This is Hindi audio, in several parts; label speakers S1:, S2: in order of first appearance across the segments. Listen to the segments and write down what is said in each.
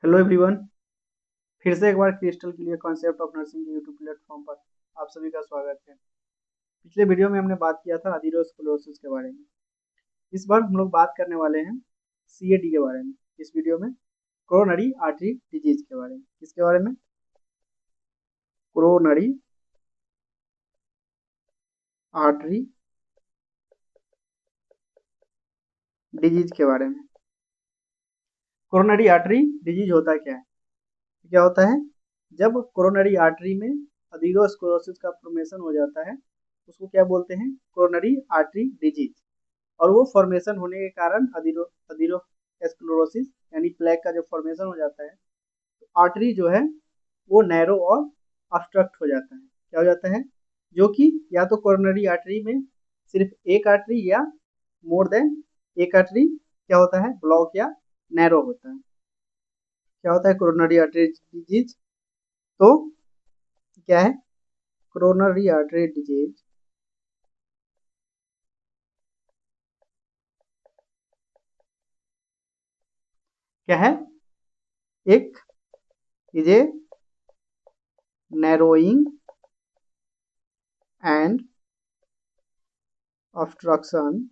S1: Hello everyone. फिर से एक बार crystal clear concept of nursing के यूट्यूब प्लेटफॉर्म पर आप सभी का स्वागत है। पिछले वीडियो में हमने बात किया था अथीरोस्क्लेरोसिस के बारे में। इस बार हम लोग बात करने वाले हैं सीएडी के बारे में। इस वीडियो में कोरोनरी आर्टरी डिजीज के बारे में। किसके बारे में? कोरोनरी आर्टरी डिजीज के बारे में। कोरोनरी आर्टरी डिजीज होता क्या है? क्या होता है? जब कोरोनरी आर्टरी में अथीरोस्क्लेरोसिस का फॉर्मेशन हो जाता है उसको क्या बोलते हैं? Coronary artery disease. और वो फॉर्मेशन होने के कारण अथीरोस्क्लेरोसिस यानी प्लेग का जब फॉर्मेशन हो जाता है तो आर्टरी जो है वो नैरो और ऑब्स्ट्रक्ट हो जाता है। क्या हो जाता है? जो कि या तो कोरोनरी आर्टरी में सिर्फ एक आर्टरी या मोर देन एक आर्टरी क्या होता है? ब्लॉक या नैरो होता है। क्या होता है कोरोनरी आर्टरी डिजीज? तो क्या है कोरोनरी आर्टरी डिजीज? क्या है? एक is a narrowing and obstruction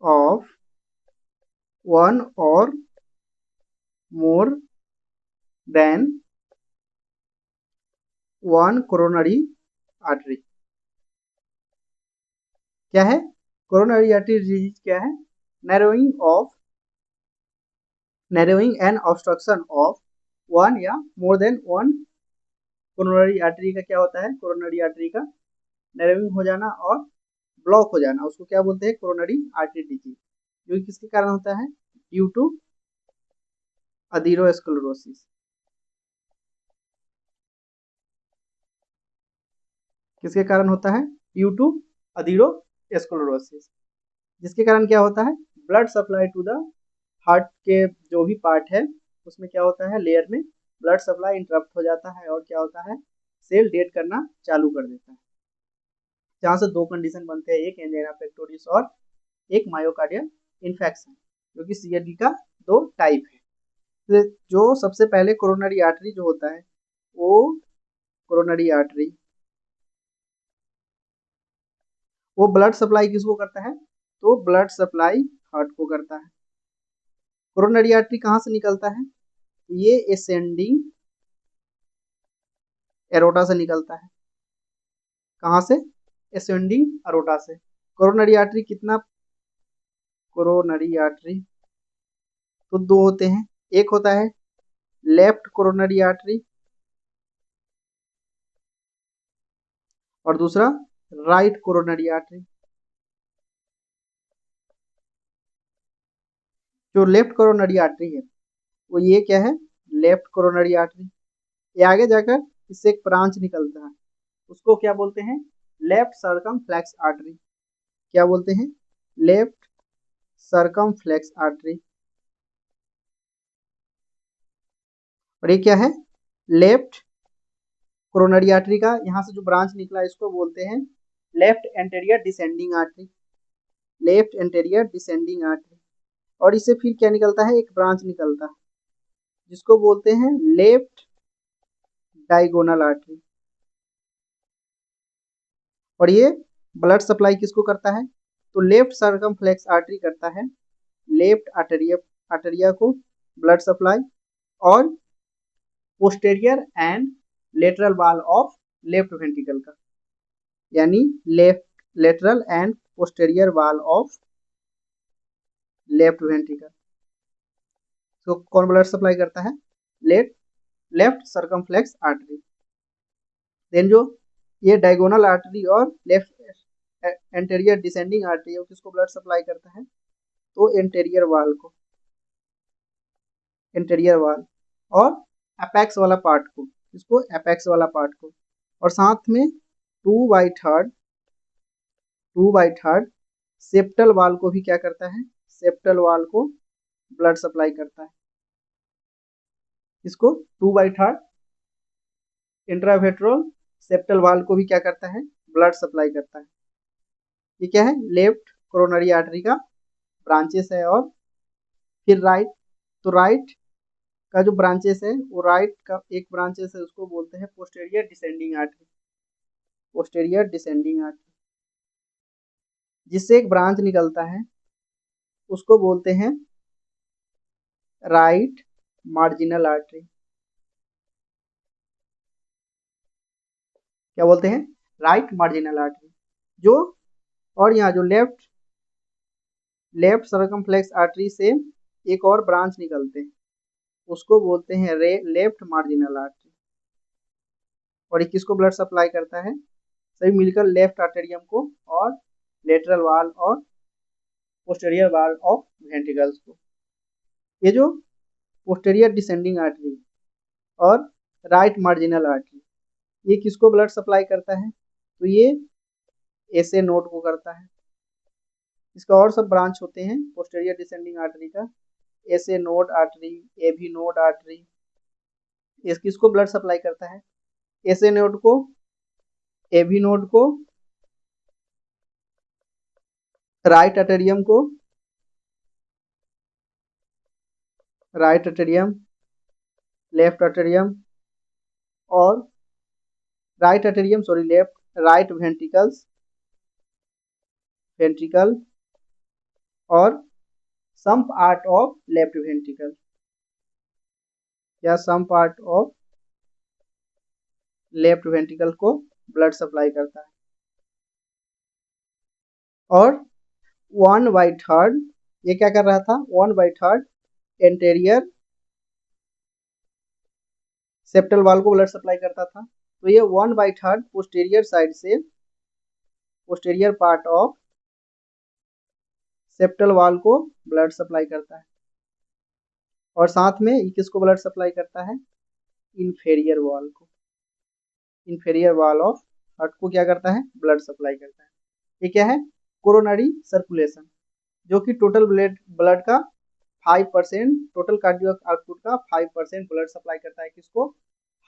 S1: of one or more than one coronary artery। क्या है कोरोनरी आर्टरी डिजीज? क्या है? Narrowing and obstruction of one या more than one coronary artery का क्या होता है? कोरोनरी आर्टरी का नैरोइंग हो जाना और ब्लॉक हो जाना, उसको क्या बोलते हैं? Coronary artery disease. जो कि किसके कारण होता है? Due to atherosclerosis. किसके कारण होता है? Due to atherosclerosis. जिसके कारण क्या होता है? Blood supply to the heart के जो भी पार्ट है उसमें क्या होता है? लेयर में ब्लड सप्लाई इंटरप्ट हो जाता है और क्या होता है? सेल डेड करना चालू कर देता है। जहाँ से दो कंडीशन बनते हैं, एक एंजाइना पेक्टोरिस और एक मायोकार्डियल इन्फेक्शन, जो कि सीएडी का दो टाइप है। तो जो सबसे पहले कोरोनरी आर्टरी जो होता है वो कोरोनरी आर्टरी वो ब्लड सप्लाई किसको करता है? तो ब्लड सप्लाई हार्ट को करता है। कोरोनरी आर्टरी कहाँ से निकलता है? ये एसेंडिंग एरोटा से निकलता है। कहाँ से? एसेंडिंग एरोटा से। कोरोनरी आर्टरी कितना? कोरोनरी आर्टरी तो दो होते हैं। एक होता है लेफ्ट कोरोनरी आर्टरी और दूसरा राइट कोरोनरी आर्टरी। जो लेफ्ट कोरोनरी आर्टरी है वो ये क्या है? Left coronary artery. ये आगे जाकर इससे एक ब्रांच निकलता है, उसको क्या बोलते हैं? Left circumflex artery. क्या बोलते हैं? Left circumflex artery. और ये क्या है? लेफ्ट कोरोनरी आर्टरी का यहाँ से जो ब्रांच निकला इसको बोलते हैं left anterior descending artery. Left anterior descending artery. और इससे फिर क्या निकलता है? एक ब्रांच निकलता है जिसको बोलते हैं लेफ्ट डायगोनल आर्टरी। और ये ब्लड सप्लाई किसको करता है? तो लेफ्ट सर्कमफ्लेक्स आर्टरी करता है लेफ्ट आर्टेरिया को ब्लड सप्लाई और posterior and lateral wall of left ventricle का, यानी left lateral and posterior wall of left ventricle. तो कौन ब्लड सप्लाई करता है? Left left circumflex artery. Then जो ये डायगोनल आर्टरी और लेफ्ट एंटेरियर डिसेंडिंग आर्टरी है किसको ब्लड सप्लाई करता है? तो एंटेरियर वॉल को, एंटेरियर वॉल और एपेक्स वाला पार्ट को, इसको एपेक्स वाला पार्ट को। और साथ में टू बाई थर्ड सेप्टल वाल को भी क्या करता है? सेप्टल वाल को ब्लड सप्लाई करता है। इसको टू बाई थर्ड इंट्रावेट्रोल सेप्टल वाल को भी क्या करता है? ब्लड सप्लाई करता है। ये क्या है? लेफ्ट कोरोनरी आर्टरी का ब्रांचेस है। और फिर राइट, तो राइट का जो ब्रांचेस है वो राइट का एक ब्रांचेस है उसको बोलते हैं posterior descending artery. Posterior descending artery जिससे एक ब्रांच निकलता है उसको बोलते हैं राइट मार्जिनल आर्टरी। क्या बोलते हैं? Right marginal artery. जो और यहाँ जो लेफ्ट सर्कमफ्लेक्स आर्टरी से एक और ब्रांच निकलते हैं उसको बोलते हैं लेफ्ट मार्जिनल आर्टरी। और ये किसको ब्लड सप्लाई करता है? सभी मिलकर लेफ्ट आर्टेरियम को और लेटरल वाल और पोस्टेरियर वाल ऑफ वेंट्रिकल्स को। ये जो पोस्टेरियर डिसेंडिंग आर्टरी और राइट मार्जिनल आर्टरी ये किसको ब्लड सप्लाई करता है? तो ये एसए नोड को करता है। इसका और सब ब्रांच होते हैं पोस्टेरियर डिसेंडिंग आर्टरी का, SA node artery, AV node artery. ये किसको ब्लड सप्लाई करता है? एसए नोड को, एबी नोड को, राइट आर्टेरियम को, राइट आर्टेरियम, लेफ्ट आर्टेरियम और right atrium sorry left right ventricle और some part of left ventricle या some part of left ventricle को ब्लड सप्लाई करता है। और 1/3 ये क्या कर रहा था? 1/3 एंटेरियर सेप्टल वाल को ब्लड सप्लाई करता था। तो ये 1/3 पोस्टेरियर साइड से पोस्टेरियर पार्ट ऑफ सेप्टल वाल को ब्लड सप्लाई करता है। और साथ में ये किसको ब्लड सप्लाई करता है? इन्फेरियर वाल को। इन्फेरियर वाल ऑफ हार्ट को क्या करता है? ब्लड सप्लाई करता है। ये क्या है? कोरोनरी सर्कुलेशन, जो कि टोटल ब्लड का 5%, टोटल कार्डियो आउटपुट का 5% ब्लड सप्लाई करता है। किसको?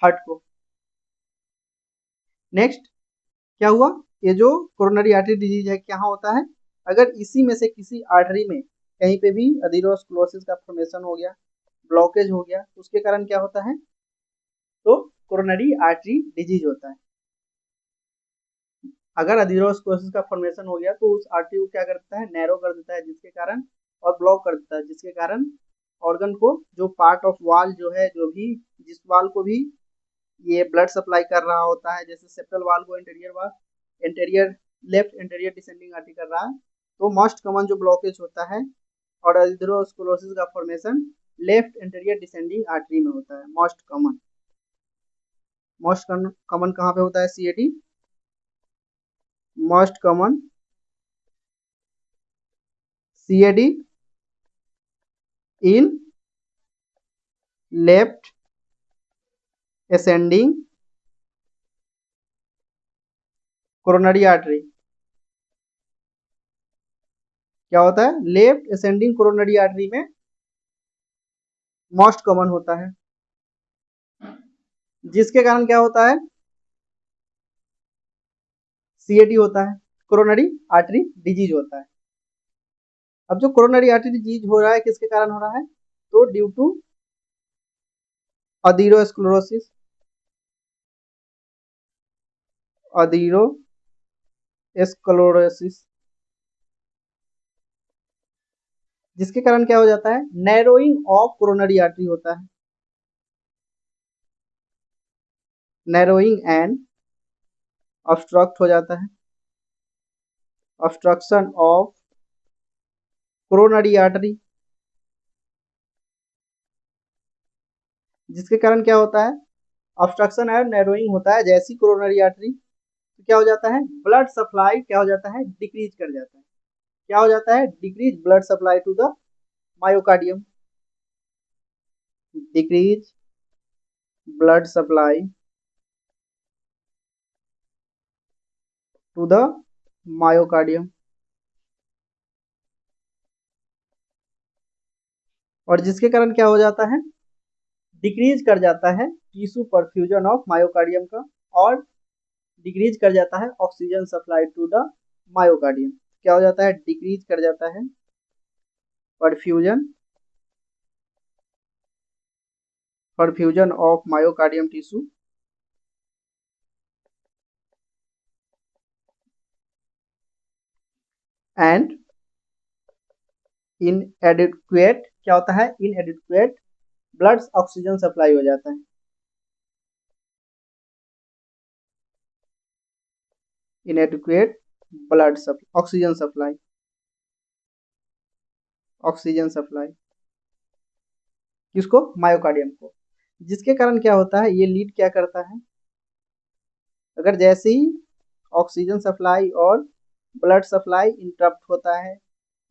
S1: हार्ट को। नेक्स्ट क्या हुआ? ये जो कोरोनरी आर्टरी डिजीज है क्या होता है? अगर इसी में से किसी आर्टरी में कहीं पे भी अथीरोस्क्लेरोसिस का फॉर्मेशन हो गया, ब्लॉकेज हो गया, तो उसके कारण क्या होता है? तो कोरोनरी आर्टरी डिजीज होता है। अगर अथीरोस्क्लेरोसिस का फॉर्मेशन हो गया तो उस आर्टरी को क्या करता है? नैरो कर देता है, जिसके कारण और ब्लॉक कर देता है, जिसके कारण ऑर्गन को जो पार्ट ऑफ वाल जो है, जो भी जिस वाल को भी ये ब्लड सप्लाई कर रहा होता है, जैसे सेप्टल वाल को interior left interior descending artery कर रहा है, तो मोस्ट कॉमन जो ब्लॉकेज होता है और अथीरोस्क्लेरोसिस का formation left interior descending artery में होता है। मोस्ट कॉमन कहाँ पे होता है? CAD most common CAD in left ascending coronary artery. क्या होता है? लेफ्ट असेंडिंग कोरोनरी आर्टरी में मोस्ट कॉमन होता है, जिसके कारण क्या होता है? सीएडी होता है, कोरोनरी आर्टरी डिजीज होता है। अब जो कोरोनरी आर्टरी डिजीज हो रहा है किसके कारण हो रहा है? तो ड्यू टू अथीरोस्क्लेरोसिस, अथीरोस्क्लेरोसिस, जिसके कारण क्या हो जाता है? नैरोइंग ऑफ कोरोनरी आर्टरी होता है। नैरोइंग एंड ऑब्स्ट्रक्ट हो जाता है, ऑब्स्ट्रक्शन ऑफ कोरोनरी आर्टरी, जिसके कारण क्या होता है? ऑब्स्ट्रक्शन एंड नैरोइंग होता है जैसी कोरोनरी आर्टरी, तो क्या हो जाता है? ब्लड सप्लाई क्या हो जाता है? डिक्रीज कर जाता है। क्या हो जाता है? Decrease blood supply to the myocardium, decrease blood supply to the myocardium. और जिसके कारण क्या हो जाता है? डिक्रीज कर जाता है टिश्यू परफ्यूजन ऑफ मायोकार्डियम का, और डिक्रीज कर जाता है oxygen supply to the myocardium. क्या हो जाता है? डिक्रीज कर जाता है perfusion perfusion of myocardium tissue and inadequate, क्या होता है, इनएडिक्वेट ब्लड ऑक्सीजन सप्लाई हो जाता है। इनएडिक्वेट blood oxygen supply, oxygen supply किसको, मायोकार्डियम को, जिसके कारण क्या होता है, ये लीड क्या करता है, अगर जैसे ही ऑक्सीजन सप्लाई और ब्लड सप्लाई इंटरप्ट होता है,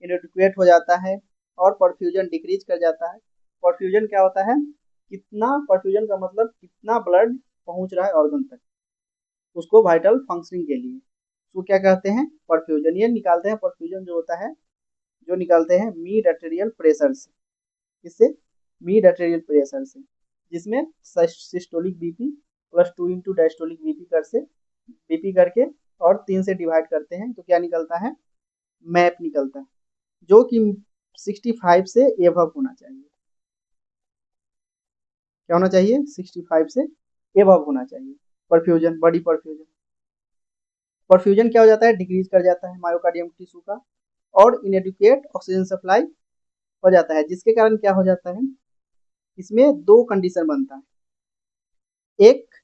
S1: इनएडिक्वेट हो जाता है और परफ्यूजन डिक्रीज कर जाता है। परफ्यूजन क्या होता है, कितना परफ्यूजन का मतलब कितना ब्लड पहुंच रहा है ऑर्गन तक, उसको वाइटल फंक्शनिंग के लिए, उसको क्या कहते हैं, परफ्यूजन। ये निकालते हैं परफ्यूजन जो होता है, जो निकालते हैं मीड आर्टेरियल प्रेशर से, इससे मीड आर्टेरियल प्रेशर से, जिसमें systolic BP plus 2 into diastolic BP कर से बीपी करके और 3 से डिवाइड करते हैं तो क्या निकलता है, मैप निकलता है, जो कि 65 से एबव होना चाहिए। क्या होना चाहिए, 65 से एबव होना चाहिए। परफ्यूजन, बॉडी परफ्यूजन, परफ्यूजन क्या हो जाता है, डिक्रीज कर जाता है मायोकार्डियम टिश्यू का, और इनएडिक्वेट ऑक्सीजन सप्लाई हो जाता है, जिसके कारण क्या हो जाता है, इसमें दो कंडीशन बनता है, एक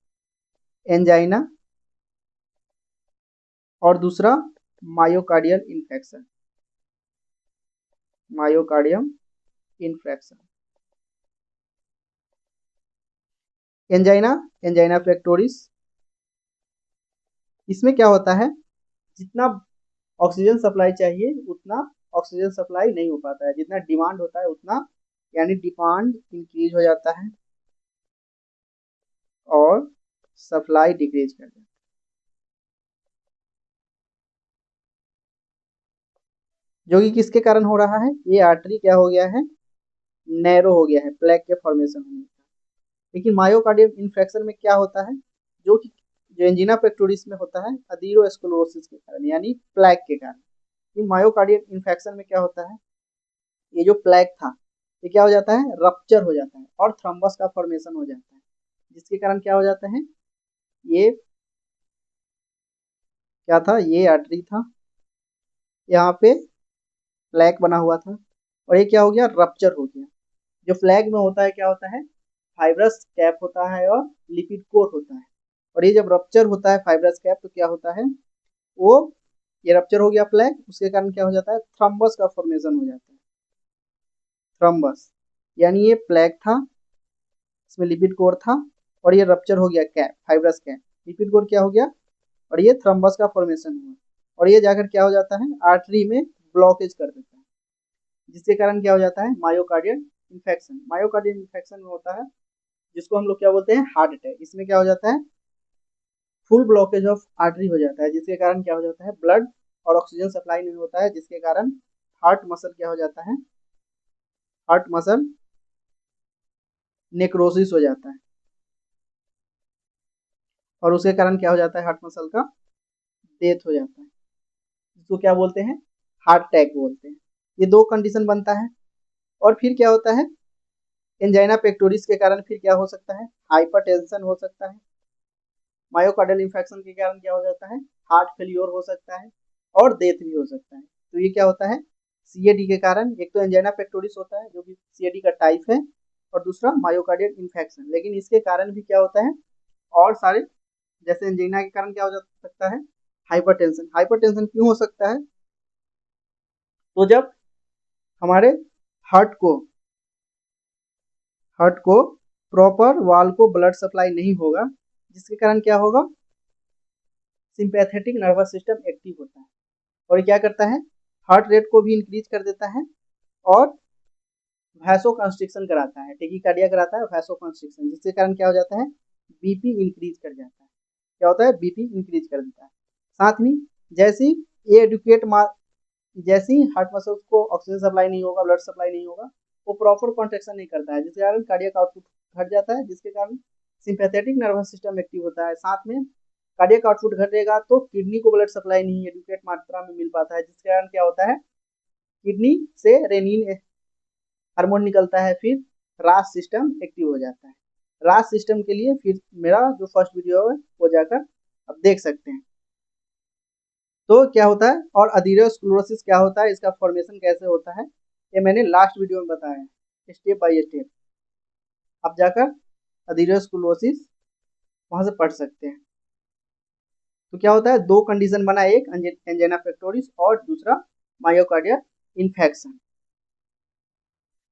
S1: एंजाइना और दूसरा myocardial infection, myocardium infection. Angina, angina pectoris, इसमें क्या होता है, जितना ऑक्सीजन सप्लाई चाहिए उतना ऑक्सीजन सप्लाई नहीं हो पाता है, जितना डिमांड होता है उतना, यानी डिमांड इंक्रीज हो जाता है और सप्लाई डिक्रीज कर जाता है। जो कि किसके कारण हो रहा है, ये आर्टरी क्या हो गया है, नैरो हो गया है, प्लेग के फॉर्मेशन होने का। लेकिन मायोकार्डियम इन्फेक्शन में क्या होता है, जो कि जो एंजिना पेक्टोरिस में होता है अथीरोस्क्लेरोसिस के कारण, यानी प्लेग के कारण। मायोकार्डियम इन्फेक्शन में क्या होता है, ये जो प्लेग था ये क्या हो जाता है, रप्चर हो जाता है और थ्रम्बस का फॉर्मेशन हो जाता है, जिसके कारण क्या हो जाता है, ये क्या था, ये आर्टरी था, यहाँ पे प्लेग बना हुआ था और ये क्या हो गया, रप्चर हो गया। जो फ्लैग में होता है क्या होता है, फाइब्रस कैप होता है और लिपिड कोर होता है, और ये जब रप्चर होता है फाइब्रस कैप तो क्या होता है, वो ये रप्चर हो गया फ्लैग, उसके कारण क्या हो जाता है, थ्रम्बस का फॉर्मेशन हो जाता है। थ्रम्बस यानी ये प्लेग था, इसमें लिपिड कोर था और ये रप्चर हो गया cap, fibrous cap, lipid core क्या हो गया और ये थ्रम्बस का फॉर्मेशन हुआ, और ये जाकर क्या हो जाता है, आर्टरी में ब्लॉकेज कर देता है, जिसके कारण क्या हो जाता है, मायोकार्डियल इन्फेक्शन। मायोकार्डियल इन्फेक्शन में होता है जिसको हम लोग क्या बोलते हैं, हार्ट अटैक। इसमें क्या हो जाता है, फुल ब्लॉकेज ऑफ आर्टरी हो जाता है, जिसके कारण क्या हो जाता है, ब्लड और ऑक्सीजन सप्लाई नहीं होता है, जिसके कारण हार्ट मसल क्या हो जाता है, हार्ट मसल नेक्रोसिस हो जाता है, और उसके कारण क्या हो जाता है, हार्ट मसल का डेथ हो जाता है, जिसको क्या बोलते हैं, हार्ट अटैक बोलते हैं। ये दो कंडीशन बनता है। और फिर क्या होता है, एंजाइना पेक्टोरिस के कारण फिर क्या हो सकता है, हाइपरटेंशन हो सकता है। मायोकार्डियल इन्फेक्शन के कारण क्या हो जाता है, हार्ट फेल्योर हो सकता है और डेथ भी हो सकता है। तो ये क्या होता है, सीएडी के कारण, एक तो एंजाइना पेक्टोरिस होता है जो कि सीएडी का टाइप है, और दूसरा मायोकार्डियल इन्फेक्शन। लेकिन इसके कारण भी क्या होता है, और सारे, जैसे एंजाइना के कारण क्या हो सकता है, हाइपरटेंशन। हाइपरटेंशन क्यों हो सकता है, तो जब हमारे हार्ट को हार्ट को प्रॉपर वाल को ब्लड सप्लाई नहीं होगा, जिसके कारण क्या होगा, सिंपैथेटिक नर्वस सिस्टम एक्टिव होता है और ये क्या करता है, हार्ट रेट को भी इंक्रीज कर देता है और वैसो कंस्ट्रिक्शन कराता है, टेकिकार्डिया कराता है, वैसो कंस्ट्रिक्शन, जिसके कारण क्या हो जाता है, बीपी इंक्रीज कर जाता है। क्या होता है, बीपी इंक्रीज कर देता है। साथ में जैसी ये एडुकेट जैसे ही हार्ट मसल्स को ऑक्सीजन सप्लाई नहीं होगा, ब्लड सप्लाई नहीं होगा, वो प्रॉपर कॉन्ट्रेक्शन नहीं करता है, जिसके कारण कार्डियक आउटपुट घट जाता है, जिसके कारण सिंपैथेटिक नर्वस सिस्टम एक्टिव होता है। साथ में कार्डियक आउटपुट घटेगा तो किडनी को ब्लड सप्लाई नहीं एडुकेट मात्रा में मिल पाता है, जिसके कारण क्या होता है, किडनी से रेनिन हार्मोन निकलता है, फिर रास सिस्टम एक्टिव हो जाता है। राज सिस्टम के लिए फिर मेरा जो फर्स्ट वीडियो है वो जाकर आप देख सकते हैं। तो क्या होता है और अथेरोस्क्लेरोसिस क्या होता है, इसका फॉर्मेशन कैसे होता है, ये मैंने लास्ट वीडियो में बताया है स्टेप बाय स्टेप। आप जाकर अथेरोस्क्लेरोसिस वहां से पढ़ सकते हैं। तो क्या होता है, दो कंडीशन बना, एक एंजाइना पेक्टोरिस और दूसरा मायोकार्डियल इन्फेक्शन।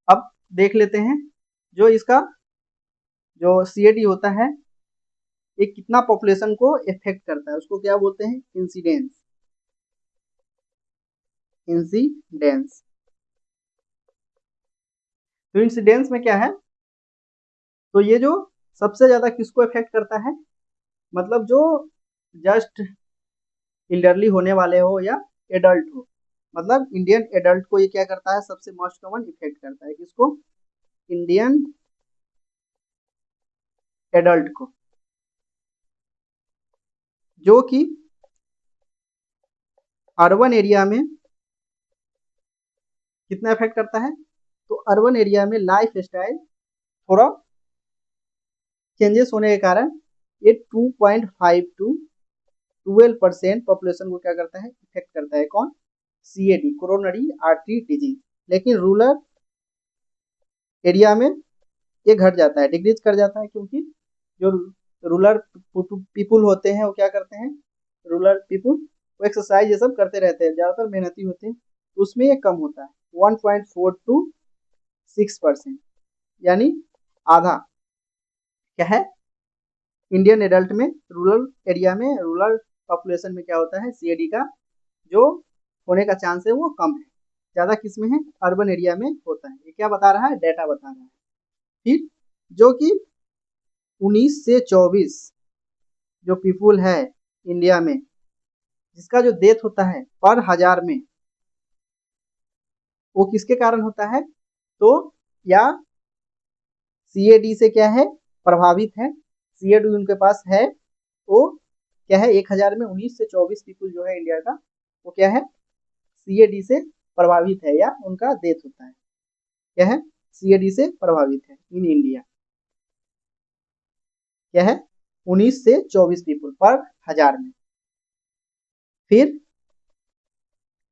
S1: अब देख लेते हैं जो इसका जो सीएडी होता है ये कितना पॉपुलेशन को इफेक्ट करता है, उसको क्या बोलते हैं, इंसिडेंस। इंसिडेंस तो इंसिडेंस में क्या है, तो ये जो सबसे ज्यादा किसको इफेक्ट करता है, मतलब जो जस्ट इल्डरली होने वाले हो या एडल्ट हो, मतलब इंडियन एडल्ट को ये क्या करता है, सबसे मोस्ट कॉमन इफेक्ट करता है किसको, इंडियन एडल्ट को, जो कि अर्बन एरिया में कितना इफेक्ट करता है, तो अर्बन एरिया में लाइफ स्टाइल थोड़ा चेंजेस होने के कारण ये 2.5 टू 12% पॉपुलेशन को क्या करता है, इफेक्ट करता है। कौन, सीएडी, कोरोनरी आर्टरी डिजीज। लेकिन रूरल एरिया में ये घट जाता है, डिक्रीज कर जाता है, क्योंकि जो रूरल पीपुल होते हैं वो क्या करते हैं, रूरल पीपुल वो एक्सरसाइज ये सब करते रहते हैं, ज़्यादातर मेहनती होते हैं, तो उसमें ये कम होता है 1.4 टू 6%, यानी आधा क्या है, इंडियन एडल्ट में रूरल एरिया में रूरल पॉपुलेशन में क्या होता है, सीएडी का जो होने का चांस है वो कम है, ज़्यादा किस में है, अर्बन एरिया में होता है। ये क्या बता रहा है, डेटा बता रहा है। फिर जो कि 19 से 24 जो पीपुल है इंडिया में जिसका जो डेथ होता है पर हजार में, वो किसके कारण होता है, तो या सीएडी से क्या है, प्रभावित है, सीएडी उनके पास है, वो क्या है, 1000 में 19 से 24 पीपुल जो है इंडिया का वो क्या है, सीएडी से प्रभावित है या उनका डेथ होता है, क्या है, सीएडी से प्रभावित है इन इंडिया, क्या है, 19 से 24 पीपुल पर हजार में। फिर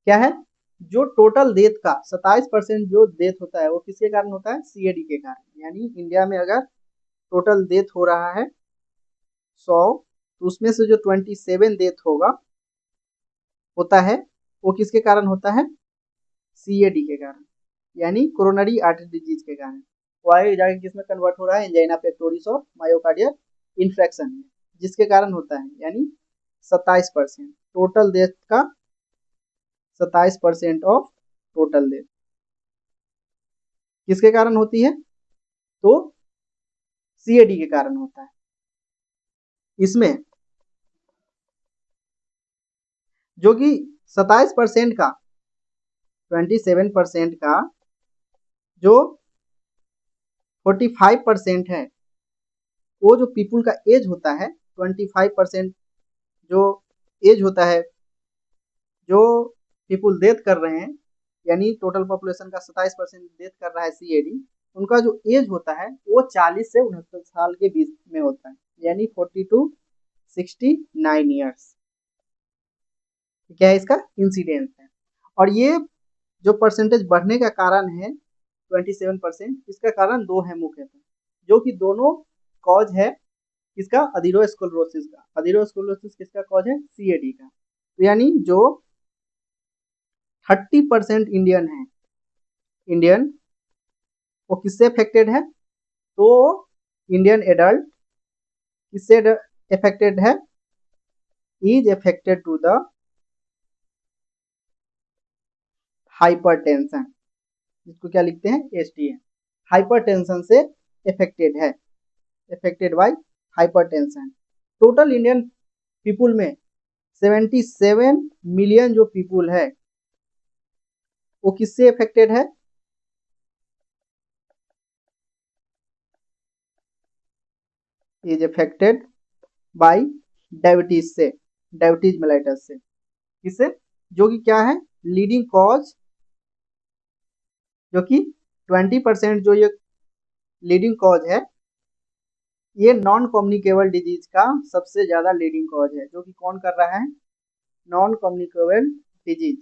S1: क्या है, जो टोटल डेथ का 27% जो डेथ होता है वो किसके कारण होता है, सीएडी के कारण। यानी इंडिया में अगर टोटल डेथ हो रहा है 100, तो उसमें से जो 27 डेथ होता है वो किसके कारण होता है, सीएडी के कारण, यानी कोरोनरी आर्टरी डिजीज के कारण। वायु जाके किसमें कन्वर्ट हो रहा है, एंजाइना पेक्टोरिस और मायोकार्डियल इन्फेक्शन में, जिसके कारण होता है, यानी 27% टोटल डेथ का, 27% ऑफ टोटल डेथ किसके कारण होती है, तो सीएडी के कारण होता है। इसमें जो कि 27% का 27% का जो 45% है, वो जो पीपुल का एज होता है, 25% जो एज होता है, जो पीपुल डेथ कर रहे हैं, यानी टोटल पॉपुलेशन का 27% डेथ कर रहा है सीएडी, उनका जो एज होता है वो 40 से 69 साल के बीच में होता है, यानी 40 टू 69 ईयर्स, क्या है इसका इंसिडेंस है। और ये जो परसेंटेज बढ़ने का कारण है 27%, इसका कारण दो है मुख्यतः, जो कि दोनों कॉज है किसका, अथेरोस्क्लेरोसिस का। अथेरोस्क्लेरोसिस किसका कॉज है, सीएडी का। तो यानी जो 30% इंडियन है, इंडियन वो किससे अफेक्टेड है, तो इंडियन एडल्ट किससे अफेक्टेड है, is affected to the hypertension, जिसको क्या लिखते हैं, एसटीएम, हाइपरटेंशन से अफेक्टेड है, affected by hypertension. Total Indian people में 77 मिलियन जो पीपुल है वो किससे अफेक्टेड है, इज अफेक्टेड बाय डायबिटीज से, डायबिटीज मेलाइटस से, किससे, जो कि क्या है, लीडिंग कॉज, जो कि 20% जो ये लीडिंग कॉज है ये नॉन कम्युनिकेबल डिजीज का सबसे ज्यादा लीडिंग कॉज है, जो कि कौन कर रहा है, नॉन कम्युनिकेबल डिजीज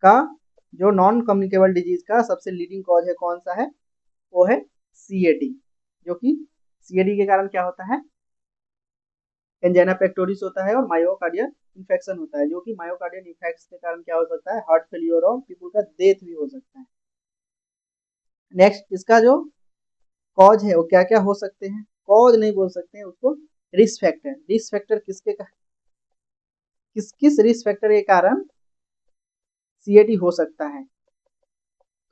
S1: का, जो नॉन कम्युनिकेबल डिजीज का सबसे लीडिंग कॉज है कौन सा है, वो है सीएडी। जो कि सीएडी के कारण क्या होता है, एंजाइना पेक्टोरिस होता है और मायोकार्डियल इन्फेक्शन होता है, जो कि मायोकार्डियल इन्फेक्शन के कारण क्या हो सकता है, हार्ट फेलियर और पीपल का डेथ भी हो सकता है। नेक्स्ट, इसका जो कॉज है वो क्या क्या हो सकते हैं, कॉज नहीं बोल सकते हैं उसको, रिस्क फैक्टर। रिस्क फैक्टर किस किस रिस्क फैक्टर के कारण सीएडी हो सकता है।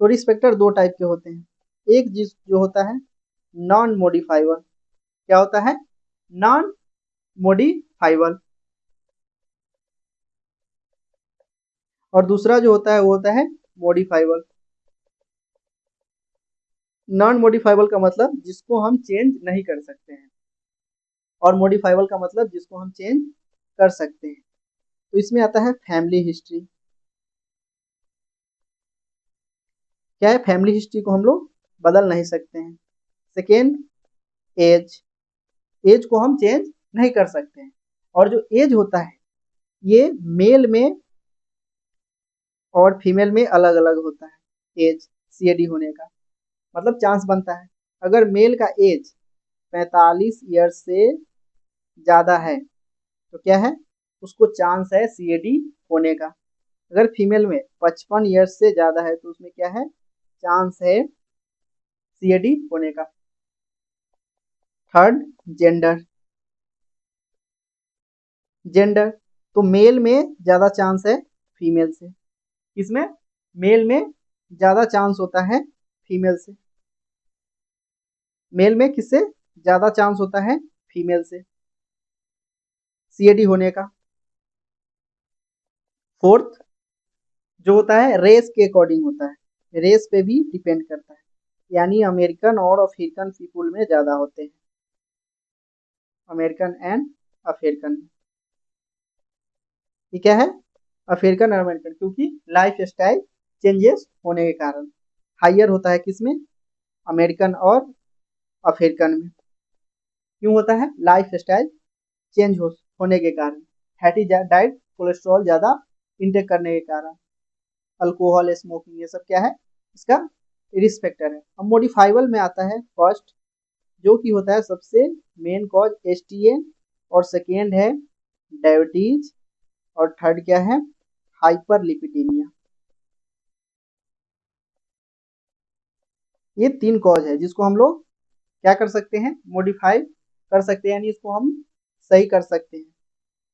S1: तो रिस्क फैक्टर दो टाइप के होते हैं। एक जिस जो होता है नॉन मॉडिफाइबल, क्या होता है, नॉन मॉडिफाइबल, और दूसरा जो होता है वो होता है मॉडिफाइबल। नॉन मॉडिफाइबल का मतलब जिसको हम चेंज नहीं कर सकते हैं, और मॉडिफाइबल का मतलब जिसको हम चेंज कर सकते हैं। तो इसमें आता है फैमिली हिस्ट्री। क्या है, फैमिली हिस्ट्री को हम लोग बदल नहीं सकते हैं। सेकेंड, एज, एज को हम चेंज नहीं कर सकते हैं। और जो एज होता है ये मेल में और फीमेल में अलग अलग होता है, एज सीएडी होने का मतलब चांस बनता है। अगर मेल का एज 45 ईयर्स से ज़्यादा है तो क्या है, उसको चांस है सीएडी होने का। अगर फीमेल में 55 ईयर्स से ज़्यादा है तो उसमें क्या है, चांस है सीएडी होने का। Third, gender. जेंडर, तो मेल में ज़्यादा चांस है फीमेल से, किसमें, मेल में ज़्यादा चांस होता है फीमेल से। मेल में किससे ज़्यादा चांस होता है, फीमेल से सीएडी होने का। फोर्थ जो होता है रेस के अकॉर्डिंग होता है, रेस पे भी डिपेंड करता है, यानी अमेरिकन और अफ्रीकन पीपुल में ज़्यादा होते हैं, अमेरिकन एंड अफ्रीकन। ये क्या है, अफ्रीकन और अमेरिकन, क्योंकि लाइफ स्टाइल चेंजेस होने के कारण हाइयर होता है किसमें, अमेरिकन और अफ्रीकन में। क्यों होता है, लाइफ स्टाइल चेंज होने के कारण, फैटी डाइट, कोलेस्ट्रॉल ज़्यादा इंटेक करने के कारण, अल्कोहल, स्मोकिंग, ये सब क्या है, इसका रिस्क फैक्टर है। अब मॉडिफाइबल में आता है फर्स्ट, जो कि होता है सबसे मेन कॉज एसटीएन, और सेकेंड है डायबिटीज, और थर्ड क्या है, हाइपरलिपिडीमिया। ये तीन कॉज है जिसको हम लोग क्या कर सकते हैं, मॉडिफाई कर सकते हैं, यानी इसको हम सही कर सकते हैं,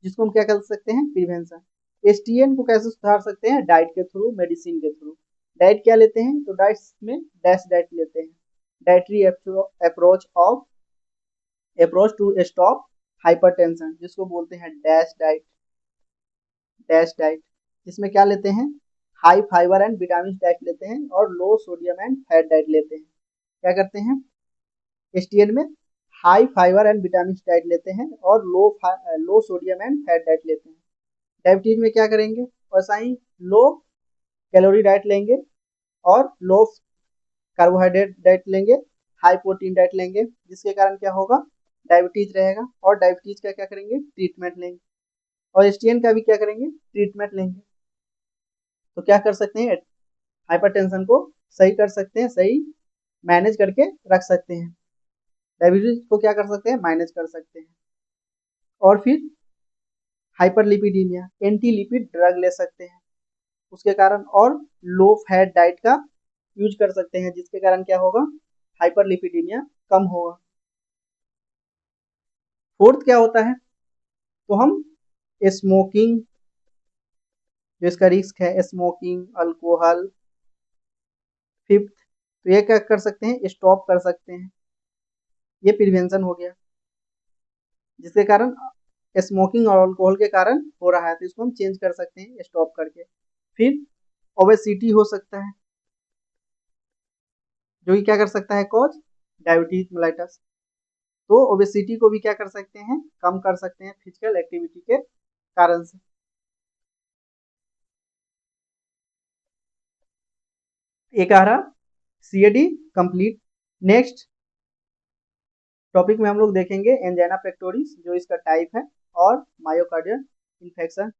S1: जिसको हम क्या कर सकते हैं, प्रिवेंशन। एसटीएन को कैसे सुधार सकते हैं, डाइट के थ्रू, मेडिसिन के थ्रू। डाइट क्या लेते हैं, तो डाइट में डैश डाइट लेते हैं, dietary approach to stop hypertension, जिसको बोलते हैं डैश डाइट। डैश डाइट जिसमें क्या लेते हैं, high fibre and vitamin diet लेते हैं, और लो सोडियम एंड फैट डाइट लेते हैं। क्या करते हैं, एसटीएन में high fibre and vitamin diet लेते हैं और लो सोडियम एंड फैट डाइट लेते हैं। डायबिटीज में क्या करेंगे, वैसा ही लो कैलोरी डाइट लेंगे और लो कार्बोहाइड्रेट डाइट लेंगे, हाई प्रोटीन डाइट लेंगे, जिसके कारण क्या होगा, डायबिटीज रहेगा, और डायबिटीज का क्या करेंगे, ट्रीटमेंट लेंगे, और एसटीएन का भी क्या करेंगे, ट्रीटमेंट लेंगे। तो क्या कर सकते हैं, हाइपरटेंशन को सही कर सकते हैं, सही मैनेज करके रख सकते हैं, डायबिटीज को क्या कर सकते हैं, मैनेज कर सकते हैं। और फिर हाइपरलिपिडीमिया, एंटी लिपिड ड्रग ले सकते हैं उसके कारण, और लो फैट डाइट का यूज कर सकते हैं, जिसके कारण क्या होगा, हाइपरलिपिडीमिया कम होगा। फोर्थ क्या होता है, तो हम स्मोकिंग, जो इसका रिस्क है, स्मोकिंग, अल्कोहल। फिफ्थ, तो ये क्या कर सकते हैं, स्टॉप कर सकते हैं, ये प्रिवेंशन हो गया, जिसके कारण स्मोकिंग और अल्कोहल के कारण हो रहा है, तो इसको हम चेंज कर सकते हैं स्टॉप करके। फिर ओबेसिटी हो सकता है, जो कि क्या कर सकता है, कॉज डायबिटीज मेलाइटस। तो ओबेसिटी को भी क्या कर सकते हैं, कम कर सकते हैं फिजिकल एक्टिविटी के कारण से। एक आ रहा सीएडी कंप्लीट। नेक्स्ट, टॉपिक में हम लोग देखेंगे एंजाइना पेक्टोरिस जो इसका टाइप है और मायोकार्डियल इन्फेक्शन